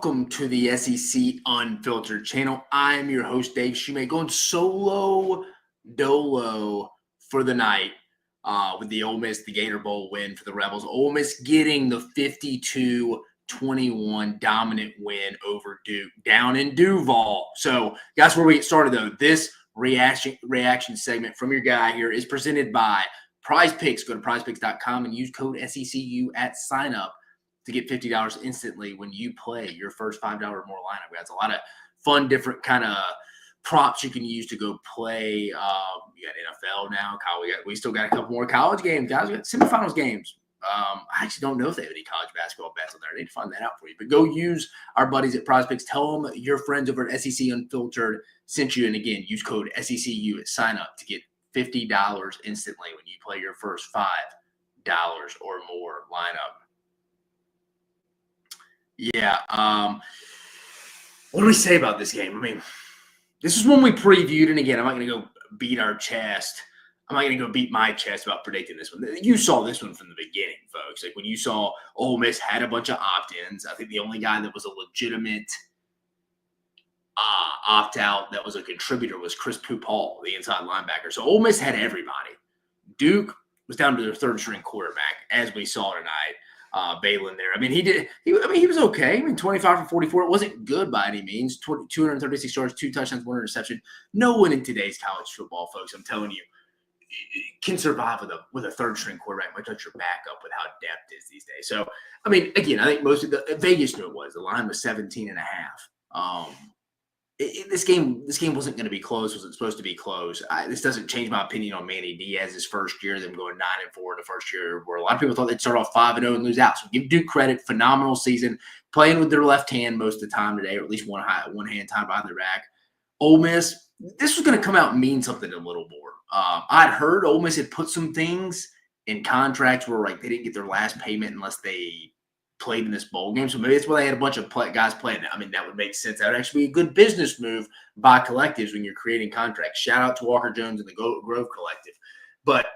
welcome to the SEC Unfiltered channel. I'm your host, Dave Shumate, going solo dolo for the night with the Ole Miss, the Gator Bowl win for the Rebels. Ole Miss getting the 52-21 dominant win over Duke down in Duval. So that's where we get started, though. This reaction segment from your guy here is presented by Prize Picks. Go to prizepicks.com and use code SECU at sign up to get $50 instantly when you play your first $5 or more lineup. That's a lot of fun, different kind of props you can use to go play. You got NFL now. We still got a couple more college games, guys. We got semifinals games. I actually don't know if they have any college basketball bets on there. I need to find that out for you. But go use our buddies at Prize Picks. Tell them your friends over at SEC Unfiltered sent you. And again, use code SECU at sign up to get $50 instantly when you play your first $5 or more lineup. Yeah. What do we say about this game? I mean, this is one we previewed. And again, I'm not going to go beat our chest. I'm not going to go beat my chest about predicting this one. You saw this one from the beginning, folks. Like when you saw Ole Miss had a bunch of opt-ins. I think the only guy that was a legitimate opt-out that was a contributor was Chris Pupal, the inside linebacker. So Ole Miss had everybody. Duke was down to their third-string quarterback, as we saw tonight. Balin there. I mean, he was okay. I mean, 25 for 44. It wasn't good by any means. 236 yards, 2 touchdowns, 1 interception. No one in today's college football, folks, I'm telling you, can survive with a third-string quarterback, much like your backup with how depth is these days. So, I mean, again, I think most of Vegas knew it was. The line was 17.5. This game wasn't going to be close. Was it supposed to be close? This doesn't change my opinion on Manny Diaz's first year, them going 9-4 in the first year, where a lot of people thought they'd start off 5-0 and lose out. So give Duke credit, phenomenal season, playing with their left hand most of the time today, or at least one hand tied behind their back. Ole Miss, this was going to come out and mean something a little more. I'd heard Ole Miss had put some things in contracts where like they didn't get their last payment unless they played in this bowl game. So maybe that's why they had a bunch of guys playing. I mean, that would make sense. That would actually be a good business move by collectives when you're creating contracts. Shout out to Walker Jones and the Grove Collective. But,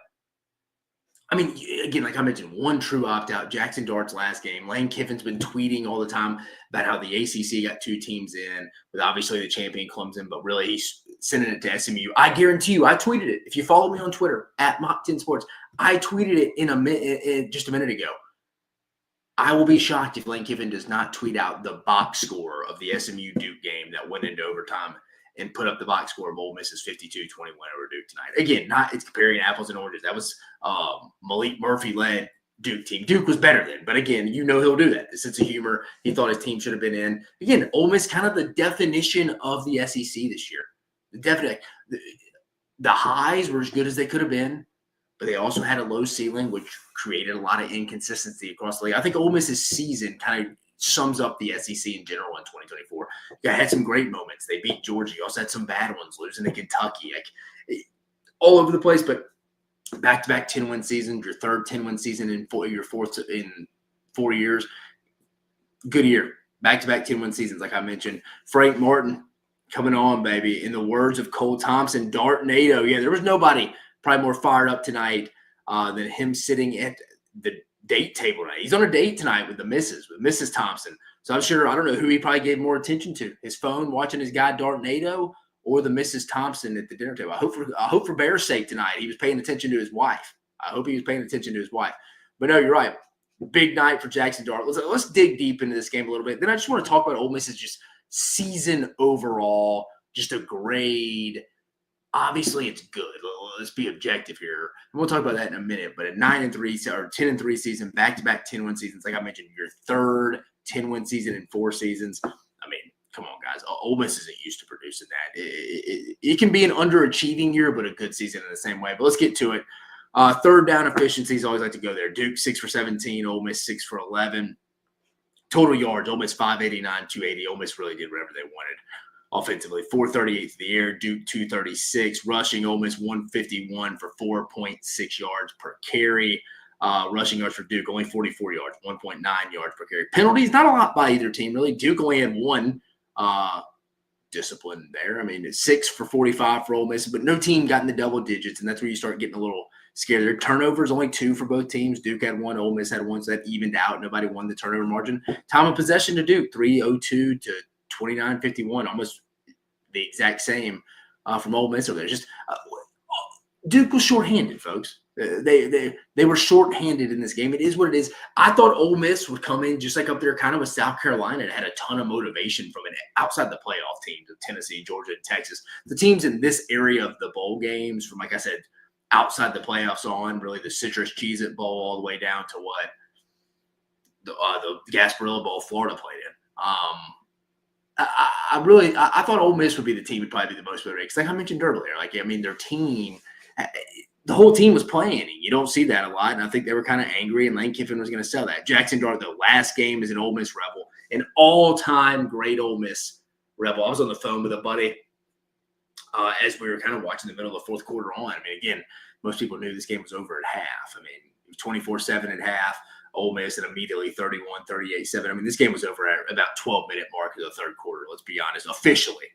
I mean, again, like I mentioned, one true opt-out, Jackson Dart's last game. Lane Kiffin's been tweeting all the time about how the ACC got 2 teams in, with obviously the champion Clemson, but really he's sending it to SMU. I guarantee you, I tweeted it. If you follow me on Twitter, at Mock10Sports, I tweeted it just a minute ago. I will be shocked if Lane Kiffin does not tweet out the box score of the SMU Duke game that went into overtime and put up the box score of Ole Miss's 52-21 over Duke tonight. Again, it's comparing apples and oranges. That was Malik Murphy-led Duke team. Duke was better then, but again, you know he'll do that. The sense of humor. He thought his team should have been in. Again, Ole Miss kind of the definition of the SEC this year. The highs were as good as they could have been, but they also had a low ceiling, which created a lot of inconsistency across the league. I think Ole Miss's season kind of sums up the SEC in general in 2024. You had some great moments. They beat Georgia. You also had some bad ones, losing to Kentucky, all over the place. But back-to-back 10-win seasons, your third 10-win season your fourth in 4 years. Good year. Back-to-back 10-win seasons, like I mentioned. Frank Martin coming on, baby. In the words of Cole Thompson, Dartnado. Yeah, there was nobody probably more fired up tonight than him sitting at the date table tonight. He's on a date tonight with Mrs. Thompson. So I'm sure, I don't know who he probably gave more attention to, his phone watching his guy Dartnado or the Mrs. Thompson at the dinner table. I hope for Bear's sake tonight he was paying attention to his wife. But no, you're right. Big night for Jackson Dart. Let's dig deep into this game a little bit. Then I just want to talk about Ole Miss's just season overall, just a grade. Obviously, it's good. Let's be objective here. And we'll talk about that in a minute. But a 9-3 or 10-3 season, back-to-back 10-win seasons, like I mentioned, your third 10-win season in 4 seasons. I mean, come on, guys. Ole Miss isn't used to producing that. It can be an underachieving year, but a good season in the same way. But let's get to it. Third down efficiencies, always like to go there. Duke 6 for 17, Ole Miss 6 for 11. Total yards, Ole Miss 589, 280. Ole Miss really did whatever they wanted. Offensively, 438 to the air, Duke 236. Rushing, Ole Miss 151 for 4.6 yards per carry. Rushing yards for Duke, only 44 yards, 1.9 yards per carry. Penalties, not a lot by either team, really. Duke only had one discipline there. I mean, it's 6 for 45 for Ole Miss, but no team got in the double digits, and that's where you start getting a little scary. Their turnovers only 2 for both teams. Duke had 1, Ole Miss had 1, so that evened out. Nobody won the turnover margin. Time of possession to Duke, 3:02 to 29:51, almost the exact same from Ole Miss over there. Just Duke was shorthanded, folks. They were shorthanded in this game. It is what it is. I thought Ole Miss would come in just like up there, kind of with South Carolina, and had a ton of motivation from it outside the playoff teams of Tennessee, Georgia, and Texas. The teams in this area of the bowl games, from like I said, outside the playoffs on, really the Citrus Cheez-It Bowl all the way down to what the Gasparilla Bowl Florida played in. I thought Ole Miss would be the team would probably be the most motivated. Because like I mentioned earlier, like I mean, their team. The whole team was playing. You don't see that a lot, and I think they were kind of angry, and Lane Kiffin was going to sell that. Jackson Dart, the last game, is an Ole Miss Rebel, an all-time great Ole Miss Rebel. I was on the phone with a buddy as we were kind of watching the middle of the fourth quarter on. I mean, again, most people knew this game was over at half. I mean, it was 24-7 at half. Ole Miss and immediately 31-38-7. I mean, this game was over at about 12-minute mark of the third quarter, let's be honest, officially.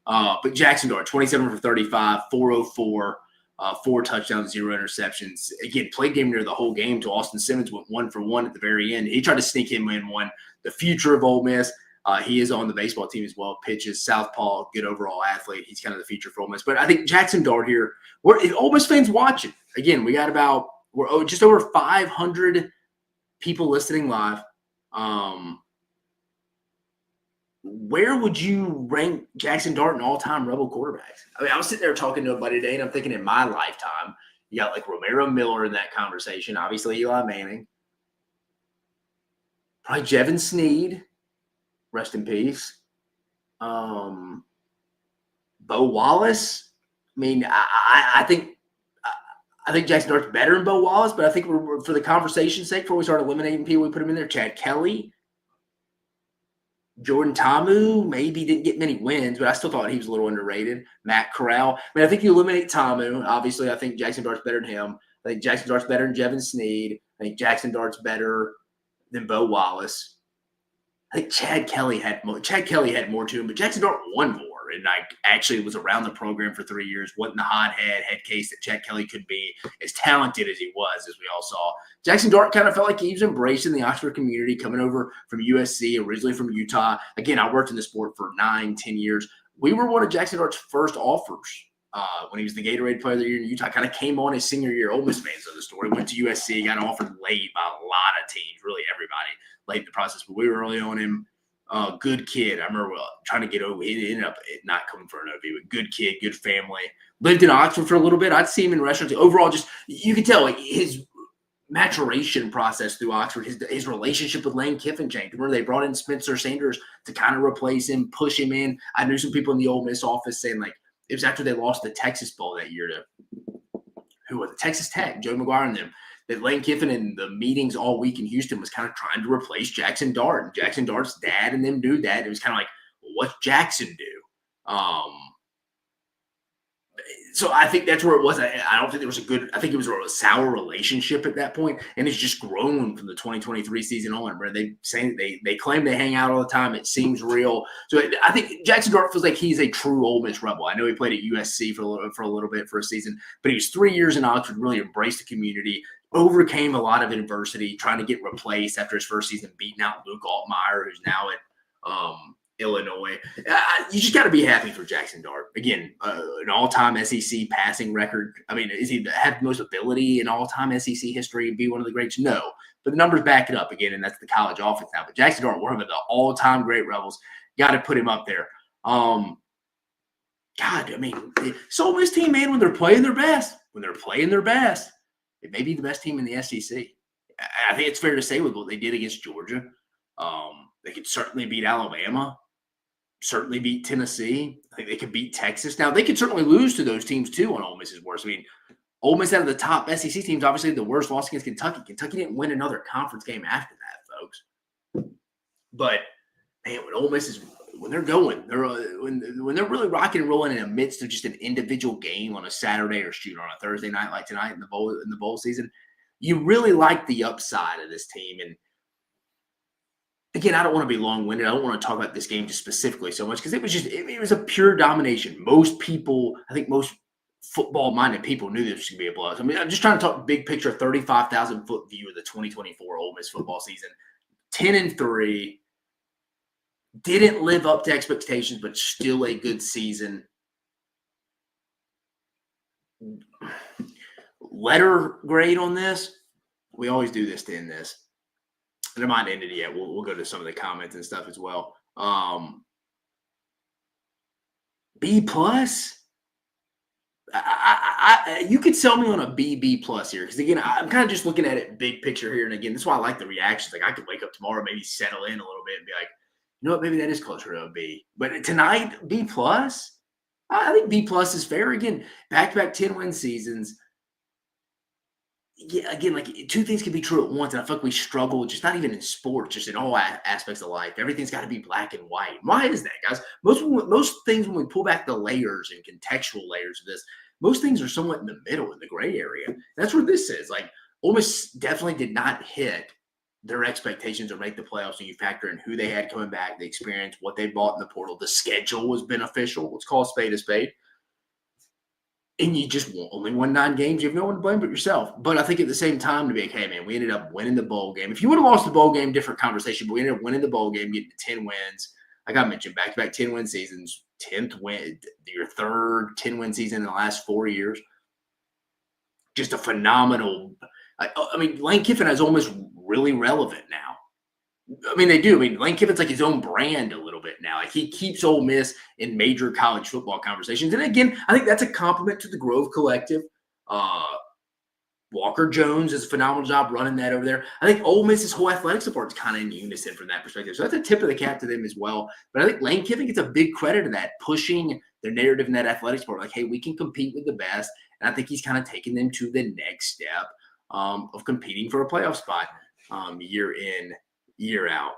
But Jackson Dart, 27 for 35, 404. 4 touchdowns, 0 interceptions. Again, played game near the whole game till Austin Simmons went 1 for 1 at the very end. He tried to sneak him in one. The future of Ole Miss. He is on the baseball team as well. Pitches, southpaw, good overall athlete. He's kind of the future for Ole Miss. But I think Jackson Dart here, if Ole Miss fans watching, again, we're just over 500 people listening live. Where would you rank Jackson Dart in all-time Rebel quarterbacks? I mean, I was sitting there talking to a buddy today, and I'm thinking in my lifetime, you got like Romero Miller in that conversation, obviously Eli Manning, probably Jevin Sneed, rest in peace, Bo Wallace. I mean, I think Jackson Dart's better than Bo Wallace, but I think for the conversation's sake, before we start eliminating people, we put him in there. Chad Kelly. Jordan Ta'amu maybe didn't get many wins, but I still thought he was a little underrated. Matt Corral. I mean, I think you eliminate Ta'amu. Obviously, I think Jackson Dart's better than him. I think Jackson Dart's better than Jevin Sneed. I think Jackson Dart's better than Bo Wallace. I think Chad Kelly had more to him, but Jackson Dart won more. And I actually was around the program for 3 years, wasn't the head case that Chad Kelly could be, as talented as he was, as we all saw. Jackson Dart kind of felt like he was embracing the Oxford community, coming over from USC, originally from Utah. Again, I worked in the sport for 9-10 years. We were one of Jackson Dart's first offers when he was the Gatorade Player of the Year in Utah. Kind of came on his senior year. Ole Miss fans know the story. Went to USC, got offered late by a lot of teams, really everybody late in the process. But we were early on him. Good kid. I remember trying to get over. He ended up not coming for an OV, but good kid, good family. Lived in Oxford for a little bit. I'd see him in restaurants. Overall, just you could tell like his maturation process through Oxford, his relationship with Lane Kiffin changed. Remember, they brought in Spencer Sanders to kind of replace him, push him in. I knew some people in the Ole Miss office saying like it was after they lost the Texas Bowl that year to who was it? Texas Tech, Joe McGuire and them. That Lane Kiffin in the meetings all week in Houston was kind of trying to replace Jackson Dart. And Jackson Dart's dad and them knew that. It was kind of like, well, what's Jackson do? So I think that's where it was. I don't think there was I think it was a sour relationship at that point, and it's just grown from the 2023 season on, where they claim they hang out all the time. It seems real. So I think Jackson Dart feels like he's a true Ole Miss Rebel. I know he played at USC for a little bit for a season, but he was 3 years in Oxford, really embraced the community, overcame a lot of adversity, trying to get replaced after his first season, beating out Luke Altmaier, who's now at Illinois. You just got to be happy for Jackson Dart. Again, an all-time SEC passing record. I mean, is he have the most ability in all-time SEC history and be one of the greats? No. But the numbers back it up again, and that's the college offense now. But Jackson Dart, one of the all-time great Rebels. Got to put him up there. God, I mean, this Ole Miss team, man, when they're playing their best, it may be the best team in the SEC. I think it's fair to say with what they did against Georgia. They could certainly beat Alabama, certainly beat Tennessee. I think they could beat Texas. Now, they could certainly lose to those teams, too, on Ole Miss's worst. I mean, Ole Miss out of the top SEC teams, obviously the worst loss against Kentucky. Kentucky didn't win another conference game after that, folks. But, man, when Ole Miss is – when they're going, when they're really rocking and rolling in the midst of just an individual game on a Saturday or on a Thursday night like tonight in the bowl season, you really like the upside of this team. And again, I don't want to be long-winded. I don't want to talk about this game just specifically so much because it was a pure domination. Most people, I think most football-minded people knew this was going to be a blowout. I mean, I'm just trying to talk big picture, 35,000-foot view of the 2024 Ole Miss football season. 10-3, didn't live up to expectations, but still a good season. Letter grade on this, we always do this to end this. And it might end it yet. We'll go to some of the comments and stuff as well. B plus. You could sell me on a B plus here, because again, I'm kind of just looking at it big picture here, and again, that's why I like the reactions. Like, I could wake up tomorrow, maybe settle in a little bit, and be like, you know what, maybe that is closer to a B. But tonight, B plus. I think B plus is fair. Again, back-to-back 10-win seasons. Yeah, again, like, two things can be true at once, and I feel like we struggle, just not even in sports, just in all aspects of life. Everything's got to be black and white. Why is that, guys? Most things, when we pull back the layers and contextual layers of this, most things are somewhat in the middle, in the gray area. That's where this is. Like, Ole Miss definitely did not hit their expectations or make the playoffs. And you factor in who they had coming back, the experience, what they bought in the portal. The schedule was beneficial. Let's call a spade a spade. And you just only won 9 games. You have no one to blame but yourself. But I think at the same time, to be like, hey, man, we ended up winning the bowl game. If you would have lost the bowl game, different conversation. But we ended up winning the bowl game, getting to 10 wins. Like I mentioned, back-to-back 10-win seasons, 10th win, your third 10-win season in the last 4 years. Just a phenomenal. I mean, Lane Kiffin is almost really relevant now. I mean, they do. I mean, Lane Kiffin's like his own brand a little bit now. Like, he keeps Ole Miss in major college football conversations. And again, I think that's a compliment to the Grove Collective. Walker Jones does a phenomenal job running that over there. I think Ole Miss's whole athletics department is kind of in unison from that perspective. So that's a tip of the cap to them as well. But I think Lane Kiffin gets a big credit to that, pushing their narrative in that athletics department. Like, hey, we can compete with the best. And I think he's kind of taking them to the next step of competing for a playoff spot year in, year out.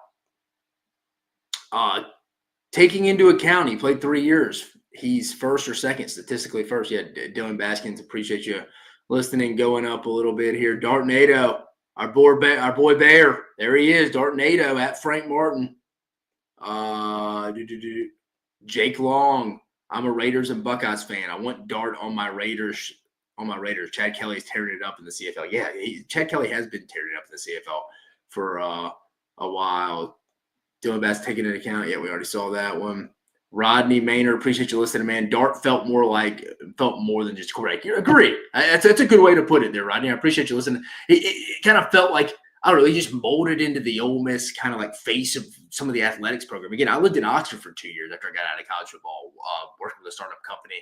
Taking into account, he played 3 years. He's first or second, statistically first. Yeah, Dylan Baskins, appreciate you listening, going up a little bit here. Dartnado, our boy Bear. There he is, Dartnado at Frank Martin. Jake Long, I'm a Raiders and Buckeyes fan. I want Dart on my Raiders. Chad Kelly is tearing it up in the CFL. Yeah, Chad Kelly has been tearing it up in the CFL for a while. Dylan Bass taking into account. Yeah, we already saw that one. Rodney Maynard, appreciate you listening, man. Dart felt more than just correct. You agree. That's a good way to put it there, Rodney. I appreciate you listening. It kind of felt like, I don't know, he just molded into the Ole Miss kind of like face of some of the athletics program. Again, I lived in Oxford for 2 years after I got out of college football, working with a startup company.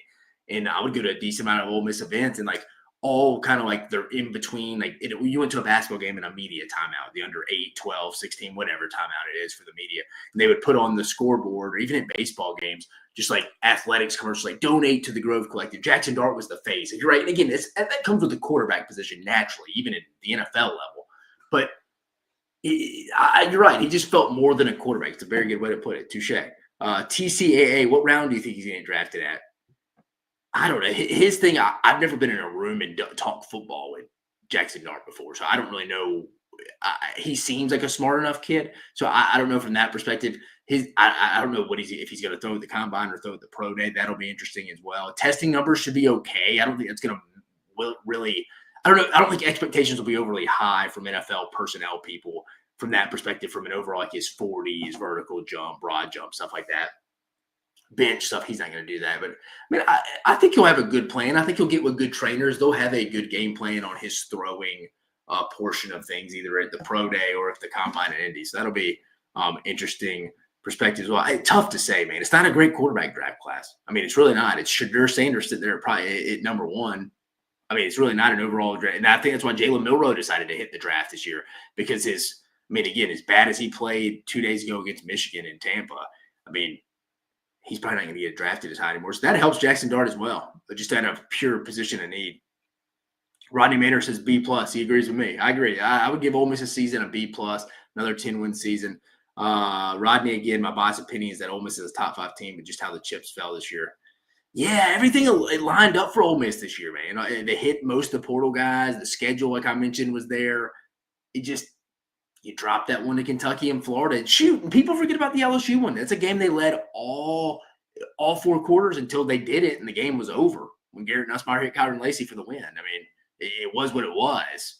And I would go to a decent amount of Ole Miss events, and like all kind of like they're in between. Like you went to a basketball game in a media timeout, the under 8, 12, 16, whatever timeout it is for the media. And they would put on the scoreboard, or even at baseball games, just like athletics commercials, like donate to the Grove Collective. Jackson Dart was the face. You're right. And again, that comes with the quarterback position naturally, even at the NFL level. But you're right. He just felt more than a quarterback. It's a very good way to put it. Touche. TCAA, what round do you think he's getting drafted at? I don't know. His thing, I've never been in a room and talked football with Jackson Dart before, so I don't really know. He seems like a smart enough kid, so I don't know from that perspective. I don't know if he's going to throw at the combine or throw at the pro day. That'll be interesting as well. Testing numbers should be okay. I don't think it's going to really. I don't know. I don't think expectations will be overly high from NFL personnel people from that perspective. From an overall, like his 40s, vertical jump, broad jump, stuff like that. Bench stuff, he's not going to do that. But I mean, I think he'll have a good plan. I think he'll get with good trainers. They'll have a good game plan on his throwing portion of things, either at the pro day or at the combine at Indy. So that'll be interesting perspective as well. Tough to say, man. It's not a great quarterback draft class. I mean, it's really not. It's Shadur Sanders sitting there probably at number 1. I mean, it's really not an overall draft. And I think that's why Jalen Milroe decided to hit the draft this year, because as bad as he played 2 days ago against Michigan in Tampa, I mean, he's probably not going to get drafted as high anymore. So that helps Jackson Dart as well, but just out of pure position of need. Rodney Maynard says B+. He agrees with me. I agree. I would give Ole Miss a season a B+, another 10-win season. Rodney, again, my biased opinion is that Ole Miss is a top 5 team, but just how the chips fell this year. Yeah, everything it lined up for Ole Miss this year, man. They hit most of the portal guys. The schedule, like I mentioned, was there. You dropped that one to Kentucky and Florida. And shoot, and people forget about the LSU one. That's a game they led all 4 quarters until they did it, and the game was over. when Garrett Nussmeier hit Kyron Lacey for the win. I mean, it was what it was.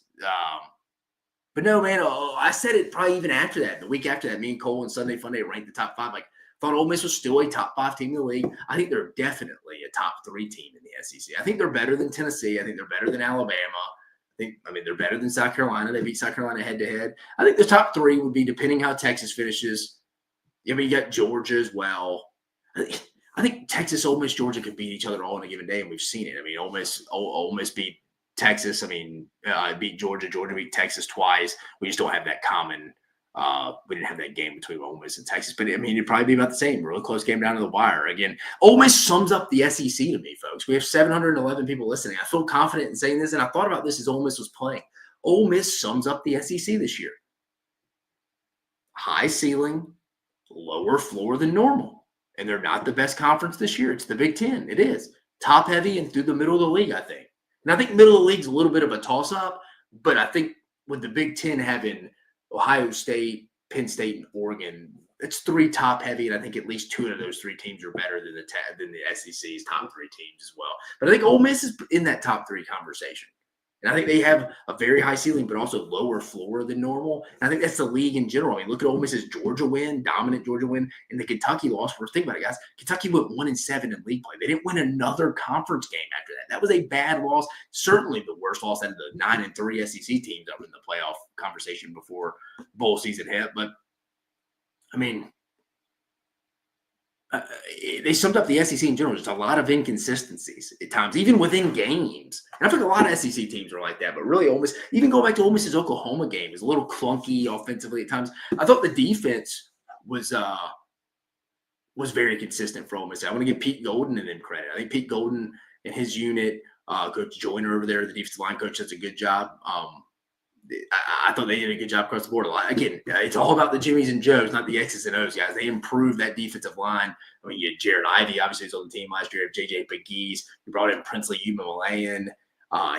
But no, man, I said it probably even after that, the week after that, me and Cole and Sunday Funday ranked the top 5. Like, thought Ole Miss was still a top 5 team in the league. I think they're definitely a top 3 team in the SEC. I think they're better than Tennessee. I think they're better than Alabama. They're better than South Carolina. They beat South Carolina head to head. I think the top 3 would be depending how Texas finishes. I mean, you got Georgia as well. I think Texas, Ole Miss, Georgia could beat each other all in a given day, and we've seen it. I mean, Ole Miss beat Texas. I mean, beat Georgia. Georgia beat Texas twice. We just don't have that common. We didn't have that game between Ole Miss and Texas, but I mean, it'd probably be about the same. Really close game down to the wire. Again, Ole Miss sums up the SEC to me, folks. We have 711 people listening. I feel confident in saying this, and I thought about this as Ole Miss was playing. Ole Miss sums up the SEC this year. High ceiling, lower floor than normal. And they're not the best conference this year. It's the Big Ten. It is. Top heavy and through the middle of the league, I think. And I think middle of the league's a little bit of a toss-up, but I think with the Big Ten having Ohio State, Penn State, and Oregon, it's 3 top heavy, and I think at least 2 of those 3 teams are better than the SEC's top 3 teams as well. But I think Ole Miss is in that top 3 conversation. And I think they have a very high ceiling, but also lower floor than normal. And I think that's the league in general. I mean, look at Ole Miss's Georgia win, dominant Georgia win, and the Kentucky loss. Think about it, guys. Kentucky went 1-7 in league play. They didn't win another conference game after that. That was a bad loss. Certainly the worst loss out of the 9-3 SEC teams up in the playoff conversation before bowl season hit. But I mean, they summed up the SEC in general. Just a lot of inconsistencies at times, even within games. And I think a lot of SEC teams are like that. But really, Ole Miss, even go back to Ole Miss's Oklahoma game, is a little clunky offensively at times. I thought the defense was very consistent for Ole Miss. I want to give Pete Golden and them credit. I think Pete Golden and his unit, Coach Joyner over there, the defensive line coach, does a good job. I thought they did a good job across the board. Again, it's all about the Jimmies and Joes, not the X's and O's, guys. They improved that defensive line. I mean, you had Jared Ivey, obviously, was on the team last year. J.J. Pegues. You brought in Princely Umalayan.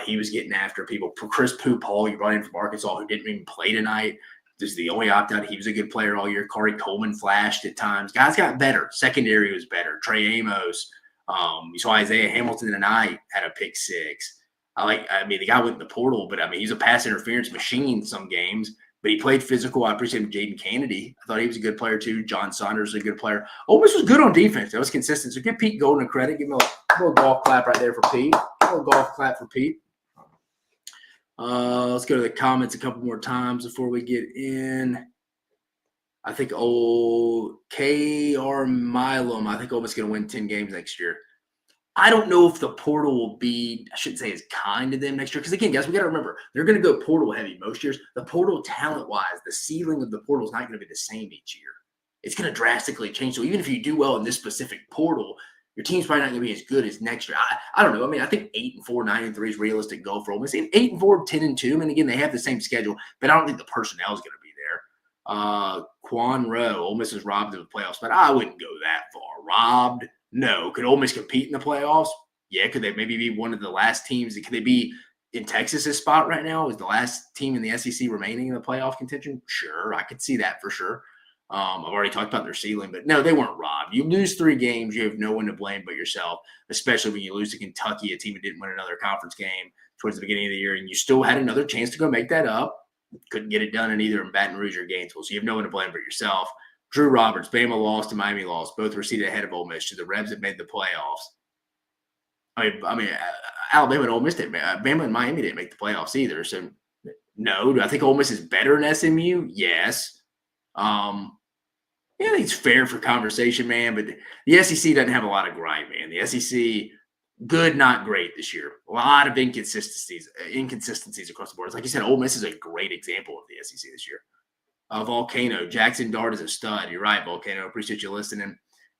He was getting after people. Chris Pooh-Paul, you brought in from Arkansas, who didn't even play tonight. This is the only opt-out. He was a good player all year. Corey Coleman flashed at times. Guys got better. Secondary was better. Trey Amos. You saw Isaiah Hamilton tonight had a pick 6. The guy went in the portal, but he's a pass interference machine some games, but he played physical. I appreciate Jaden Kennedy. I thought he was a good player too. John Saunders is a good player. Ole Miss was good on defense. That was consistent. So give Pete Golden a credit. Give him a little golf clap right there for Pete. A little golf clap for Pete. Let's go to the comments a couple more times before we get in. I think old K.R. Milam, I think Ole Miss is going to win 10 games next year. I don't know if the portal will be, I shouldn't say as kind to them next year. Because, again, guys, we got to remember, they're going to go portal heavy most years. The portal, talent-wise, the ceiling of the portal is not going to be the same each year. It's going to drastically change. So even if you do well in this specific portal, your team's probably not going to be as good as next year. I don't know. I think 8-4, 9-3 is realistic goal for Ole Miss. And 8-4, 10-2. And, again, they have the same schedule, but I don't think the personnel is going to be there. Quan Rowe, Ole Miss is robbed of the playoffs, but I wouldn't go that far. Robbed? No. Could Ole Miss compete in the playoffs? Yeah. Could they maybe be one of the last teams? Could they be in Texas's spot right now? Is the last team in the SEC remaining in the playoff contention? Sure. I could see that for sure. I've already talked about their ceiling, but no, they weren't robbed. You lose 3 games, you have no one to blame but yourself, especially when you lose to Kentucky, a team that didn't win another conference game towards the beginning of the year, and you still had another chance to go make that up. Couldn't get it done in either Baton Rouge or Gainesville, so you have no one to blame but yourself. Drew Roberts, Bama lost to Miami lost. Both were seated ahead of Ole Miss. So the Rebs have made the playoffs. Alabama and Ole Miss didn't. Bama and Miami didn't make the playoffs either. So no, do I think Ole Miss is better than SMU? Yes. I think it's fair for conversation, man. But the SEC doesn't have a lot of grind, man. The SEC, good, not great this year. A lot of inconsistencies across the board. Like you said, Ole Miss is a great example of the SEC this year. Volcano, Jackson Dart is a stud. You're right, Volcano. Appreciate you listening.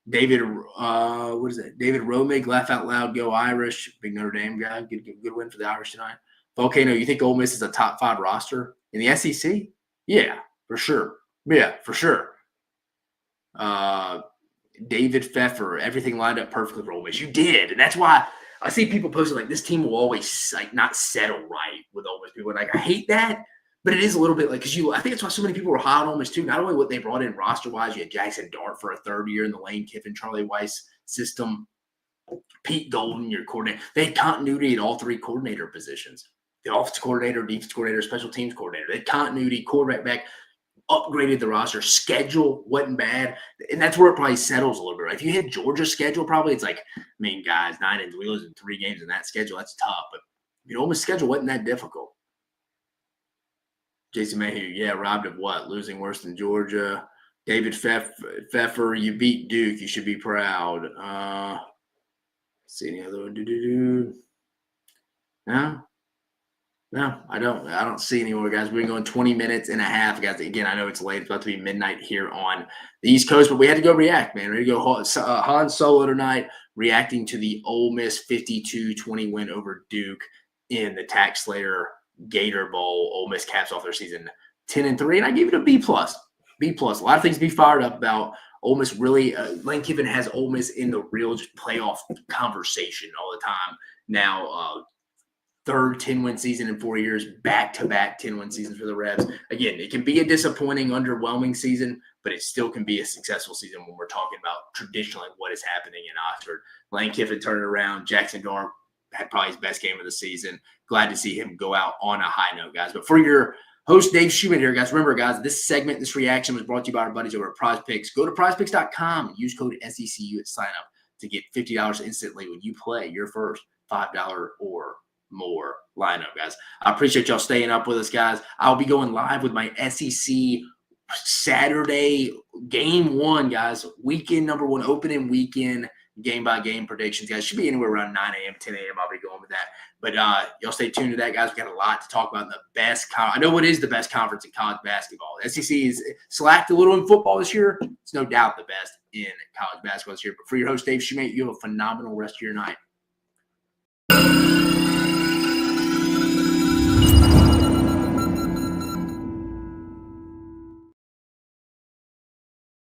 David, David Romig, laugh out loud, go Irish. Big Notre Dame guy. Good win for the Irish tonight. Volcano, you think Ole Miss is a top 5 roster in the SEC? Yeah, for sure. Yeah, for sure. David Pfeffer, everything lined up perfectly for Ole Miss. You did, and that's why I see people posting like this team will always not settle right with Ole Miss. People are like, I hate that. But it is a little bit like, because I think that's why so many people were high on Ole Miss too. Not only what they brought in roster-wise, you had Jackson Dart for a 3rd year in the Lane Kiffin, Charlie Weiss system. Pete Golden, your coordinator. They had continuity at all three coordinator positions. The offensive coordinator, defense coordinator, special teams coordinator. They had continuity, quarterback, upgraded the roster. Schedule wasn't bad. And that's where it probably settles a little bit. Right? If you hit Georgia's schedule, probably it's like, I mean, guys, 9-3 losing 3 games in that schedule, that's tough. But Ole Miss schedule wasn't that difficult. Jason Mayhew, yeah, robbed of what? Losing worse than Georgia. David Pfeffer, you beat Duke. You should be proud. See any other one? No, I don't see any more, guys. We've been going 20 minutes and a half, guys. Again, I know it's late. It's about to be midnight here on the East Coast, but we had to go react, man. Ready to go Han Solo tonight, reacting to the Ole Miss 52-20 win over Duke in the TaxSlayer Gator Bowl. Ole Miss caps off their season 10-3, and I gave it a B+. B+. A lot of things to be fired up about. Ole Miss really, Lane Kiffin has Ole Miss in the real just playoff conversation all the time now. Third 10-win season in 4 years, back-to-back 10-win seasons for the Rebs. Again, it can be a disappointing, underwhelming season, but it still can be a successful season when we're talking about traditionally what is happening in Oxford. Lane Kiffin turned it around. Jackson Dart had probably his best game of the season. Glad to see him go out on a high note, guys. But for your host, Dave Shumate here, guys. Remember, guys, this segment, this reaction was brought to you by our buddies over at PrizePicks. Go to prizepicks.com and use code SECU at sign up to get $50 instantly when you play your first $5 or more lineup, guys. I appreciate y'all staying up with us, guys. I'll be going live with my SEC Saturday game 1, guys. Weekend number 1, opening weekend, game-by-game predictions, guys. Should be anywhere around 9 a.m., 10 a.m. I'll be going with that. But y'all stay tuned to that, guys. We got a lot to talk about in the best I know what is the best conference in college basketball. The SEC is slacked a little in football this year. It's no doubt the best in college basketball this year. But for your host, Dave Shumate, you have a phenomenal rest of your night.